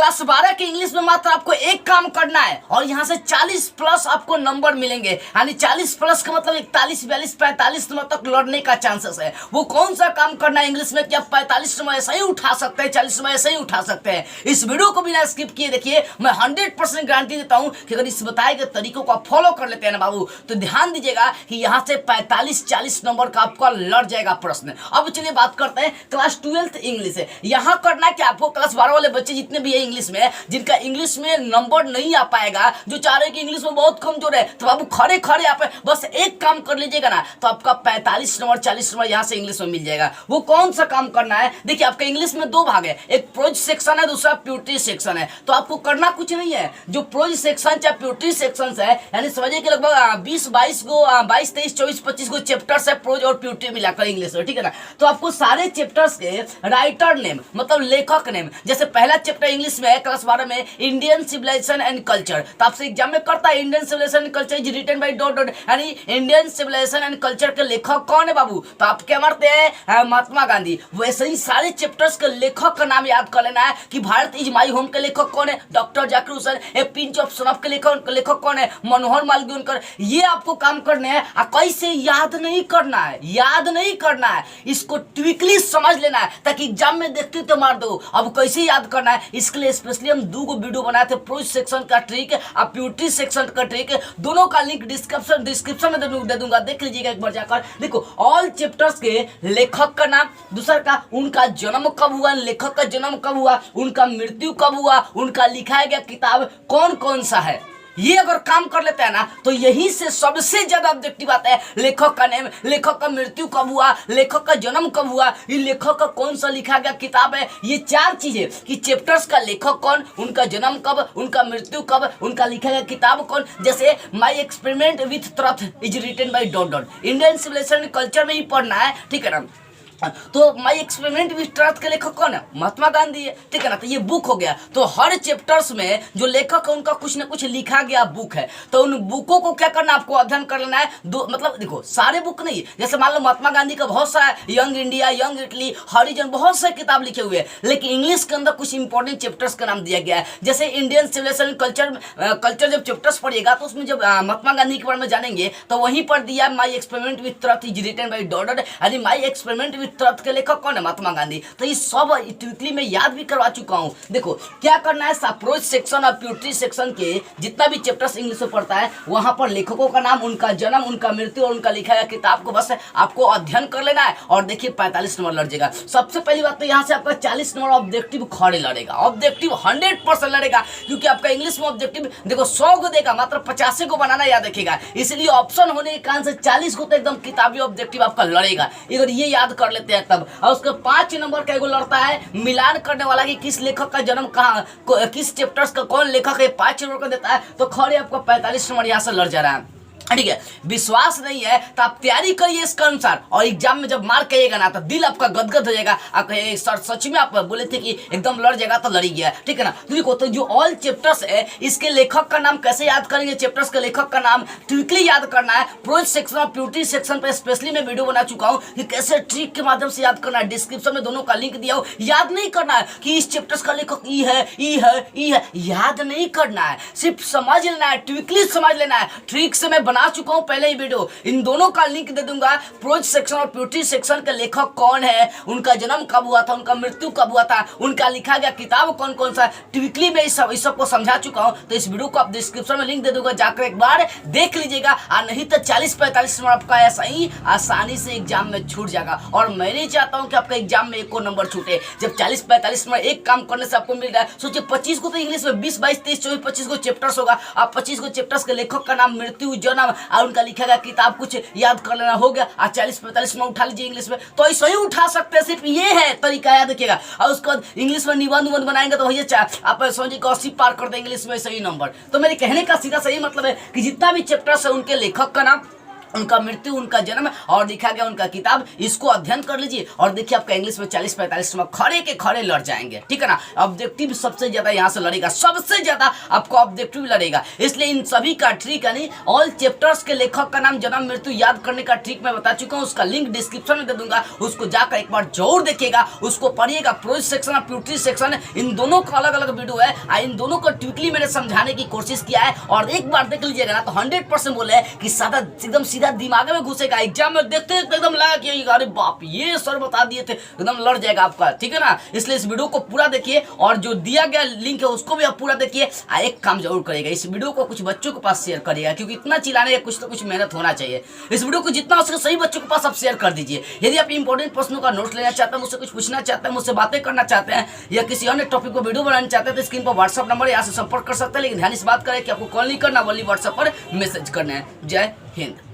Class 12 के English में मात्र आपको एक काम करना है और यहाँ से 40 प्लस आपको नंबर मिलेंगे। यानी 40 प्लस का मतलब 41, 42, 45 नंबर तक लड़ने का चांसेस है। वो कौन सा काम करना है इंग्लिश में कि आप 45 नंबर ऐसा ही उठा सकते हैं, 40 नंबर ऐसा ही उठा सकते हैं। इस वीडियो को बिना स्किप किए देखिए, मैं 100% गारंटी देता हूं कि अगर इस बताए गए तरीकों को आप फॉलो कर लेते हैं ना बाबू, तो ध्यान दीजिएगा कि यहाँ से 45-40 नंबर का आपका लड़ जाएगा प्रश्न। अब चलिए बात करते हैं क्लास 12th इंग्लिश है। यहाँ करना है कि आपको क्लास 12 वाले बच्चे जितने भी है इंग्लिश में, जिनका इंग्लिश में नंबर नहीं आ पाएगा, जो चाह रहे कि इंग्लिश में बहुत कमजोर है, तो बाबू खड़े खड़े आप बस एक काम कर लीजिएगा ना, तो आपका 45 नंबर 40 नंबर यहाँ से इंग्लिश में मिल जाएगा। वो कौन सा काम करना है? देखिए आपका इंग्लिश में दो भाग है, एक प्रोज सेक्शन है, दूसरा प्यूरिटी सेक्शन है। तो आपको करना कुछ नहीं है, जो प्रोज सेक्शन चाहे प्यूरिटी सेक्शन है, यानी समझिए कि लगभग 20-22 को 22, 23, 24, 25 को चैप्टर्स है प्रोज और प्यूरिटी मिलाकर इंग्लिश में, ठीक है ना। तो आपको सारे चैप्टर्स के राइटर नेम मतलब लेखक नेम, जैसे पहला चैप्टर इंग्लिश में है क्लास 12 में इंडियन सिविलाइजेशन एंड कल्चर, तो आपसे एग्जाम में करता है Indian civilization and culture is written by dot dot, यानी इंडियन सिविलाइजेशन एंड कल्चर के लेखक कौन है बाबू? तो आप क्या मारते हैं? महात्मा गांधी। वैसे ही सारे चैप्टर्स के लेखक का नाम याद कर लेना है कि भारत इज माई होम के लेखक कौन है? Doctor Zakir Hussain. A pinch of snuff के लेखक कौन है? मनोहर मालवीय। ये आपको काम करने हैं। कैसे याद नहीं करना है, याद नहीं करना है, इसको ट्विकली समझ लेना है ताकि एग्जाम में देखते तो मार दो। अब कैसे याद करना है, इसके लिए स्पेशली हम 2 वीडियो बनाए थे, प्रोज सेक्शन का ट्रिक और प्यूरिटी सेक्शन का ट्रिक। दोनों का लिंक डिस्क्रिप्शन में दे दूंगा, देख लीजिएगा एक बार जाकर। देखो ऑल चैप्टर्स के लेखक का नाम, दूसरा का उनका जन्म कब हुआ, लेखक का जन्म कब हुआ, उनका मृत्यु कब हुआ, उनका लिखाया गया किताब कौन कौन सा है। ये अगर काम कर लेते हैं ना, तो यही से सबसे ज्यादा ऑब्जेक्टिव आता है। लेखक का नेम, लेखक का मृत्यु कब हुआ, लेखक का जन्म कब हुआ, ये लेखक का कौन सा लिखा गया किताब है। ये 4 चीजें कि चैप्टर्स का लेखक कौन, उनका जन्म कब, उनका मृत्यु कब, उनका लिखा गया किताब कौन। जैसे my experiment with truth is written by dot dot, Indian civilization culture में ही पढ़ना है, ठीक है ना। तो माई एक्सपेरिमेंट विथ ट्रथ के लेखक कौन है? महात्मा गांधी है, ठीक है ना। तो ये बुक हो गया। तो हर चैप्टर्स में जो लेखक है उनका कुछ ना कुछ लिखा गया बुक है, तो उन बुकों को क्या करना, आपको अध्ययन कर लेना है। मतलब देखो सारे बुक नहीं, जैसे मान लो महात्मा गांधी का बहुत सारा यंग इंडिया, यंग इटली, हरिजन, बहुत सारे किताब लिखे हुए हैं, लेकिन इंग्लिश के अंदर कुछ इंपॉर्टेंट चैप्टर्स का नाम दिया गया है। जैसे इंडियन सिविलाइजेशन कल्चर जब चैप्टर्स पढ़िएगा तो उसमें जब महात्मा गांधी के बारे में जानेंगे तो वहीं पर दिया my experiment with truth is written by dot dot, यानी माई एक्सपेरिमेंट विथ ट्रथ के लेखक कौन है? महात्मा गांधी। तो ये सब ट्विकली में याद भी करवा चुका हूं। देखो क्या करना है, प्रोज सेक्शन और प्यूरिटी सेक्शन के जितना भी चैप्टर्स इंग्लिश में पढ़ता है वहां पर लेखकों का नाम, उनका जन्म, उनका मृत्यु और उनका लिखा गया किताब को बस आपको अध्ययन कर लेना है। और देखिए 45 नंबर लड़ जाएगा। सबसे पहली बात तो यहाँ से आपका 40 नंबर ऑब्जेक्टिव खड़े लड़ेगा, ऑब्जेक्टिव 100% लड़ेगा, क्योंकि आपका इंग्लिश में ऑब्जेक्टिव देखो 100 को देगा, मात्र 85 को बनाना याद रखेगा। इसलिए ऑप्शन होने के कारण से 40 को तो एकदम किताबी ऑब्जेक्टिव आपका लड़ेगा। अगर ये याद कर लेते हैं तब। और उसका 5 नंबर का एगो लड़ता है मिलान करने वाला कि किस लेखक का जन्म कहाँ, किस चैप्टर्स का कौन लेखक है, 5 नंबर का देता है। तो खड़े आपको 45 नंबर यहाँ से लड़ जा रहा है, ठीक है। विश्वास नहीं है तो आप तैयारी करिए इसके अनुसार, और एग्जाम में जब मार्क करिएगा ना तो दिल आपका गदगद हो जाएगा। आप कहेंगे सर सच में आप बोले थे कि एकदम लड़ जाएगा, तो लड़ी गया, ठीक है ना। तो देखो तो जो ऑल चैप्टर्स है इसके लेखक का नाम कैसे याद करेंगे, चैप्टर्स के लेखक का नाम ट्रिकली याद करना है। प्रोज सेक्शन और प्यूरिटी सेक्शन पे स्पेशली मैं वीडियो बना चुका हूँ कि कैसे ट्रिक के माध्यम से याद करना है। डिस्क्रिप्शन में दोनों का लिंक दिया हो। याद नहीं करना है कि इस चैप्टर्स का लेखक ई है, ई है, ई है, याद नहीं करना है, सिर्फ समझ लेना है, ट्रिकली समझ लेना है। ट्रिक से मैं बना चुका हूँ पहले वीडियो, इन दोनों का लिंक दे दूंगा। प्रोज सेक्शन और प्यूरिटी सेक्शन के लेखक कौन है, उनका जन्म कब हुआ था, उनका मृत्यु कब हुआ था, उनका लिखा गया किताब कौन कौन सा, ट्विकली में इस सब को समझा चुका हूं। तो इस वीडियो को आप डिस्क्रिप्शन में लिंक दे दूंगा, जाकर एक बार देख लीजिएगा। और नहीं तो 40-45 नंबर आपका ऐसा ही आसानी से एग्जाम में छूट जाएगा। और मैं नहीं चाहता हूं कि आपका एग्जाम में एक नंबर छूटे। जब 40-45 नंबर एक काम करने से आपको मिल रहा है, सोचिए 25 को तो इंग्लिश में 20, 22, 23, 24, 25 को चैप्टर्स होगा। आप 25 को चैप्टर्स के लेखक का नाम, मृत्यु, जन्म और उनका लिखा गया किताब कुछ याद कर लेना हो गया। आज 40-45 में उठा लीजिए इंग्लिश में, तो ऐसा ही उठा सकते हैं। सिर्फ ये है तरीका, याद रखिएगा। और उसके बाद इंग्लिश में निबंध बनाएंगे तो भैया आप समझिए 80 पार कर देंगे इंग्लिश में सही नंबर। तो मेरे कहने का सीधा सही मतलब है कि जितना भी चैप्टर्स है उनके लेखक का नाम, उनका मृत्यु, उनका जन्म और लिखा गया उनका किताब, इसको अध्ययन कर लीजिए और देखिए आपका इंग्लिश में 40-45 नंबर खड़े के खड़े लड़ जाएंगे, ठीक है ना। ऑब्जेक्टिव सबसे ज्यादा यहाँ से लड़ेगा, सबसे ज्यादा आपको ऑब्जेक्टिव लड़ेगा। इसलिए इन सभी का ट्रिक यानी ऑल चैप्टर्स के लेखक का नाम, जन्म, मृत्यु याद करने का ट्रिक मैं बता चुका हूँ, उसका लिंक डिस्क्रिप्शन में दे दूंगा, उसको जाकर एक बार जरूर देखिएगा, उसको पढ़िएगा। प्रोज सेक्शन और प्यूटरी सेक्शन, इन दोनों का अलग अलग वीडियो है, इन दोनों को ट्विकली मैंने समझाने की कोशिश किया है और एक बार देख लीजिएगा ना तो 100% बोले कि सादा एकदम सीधा दिमाग में घुसेगा। एग्जाम में देखते एकदम लगा कि अरे बाप ये सर बता दिए थे, एकदम लड़ जाएगा आपका, ठीक है ना। इसलिए इस वीडियो को पूरा देखिए और जो दिया गया लिंक है उसको भी आप पूरा देखिए। एक काम जरूर करेगा, इस वीडियो को कुछ बच्चों के पास शेयर करिएगा, क्योंकि इतना चिल्लाने का कुछ तो कुछ मेहनत होना चाहिए। इस वीडियो को जितना हो सके सही बच्चों के पास आप शेयर कर दीजिए। यदि आप इंपॉर्टेंट प्रश्नों का नोट लेना चाहते हैं, मुझसे कुछ पूछना चाहते हैं, मुझसे बातें करना चाहते हैं या किसी अन्य टॉपिक पर वीडियो बनाना चाहते हैं तो स्क्रीन पर व्हाट्सअप नंबर यहाँ से संपर्क कर सकते हैं। लेकिन ध्यान इस बात करें कि आपको कॉल नहीं करना, बल्कि व्हाट्सएप पर मैसेज करना है। जय हिंद।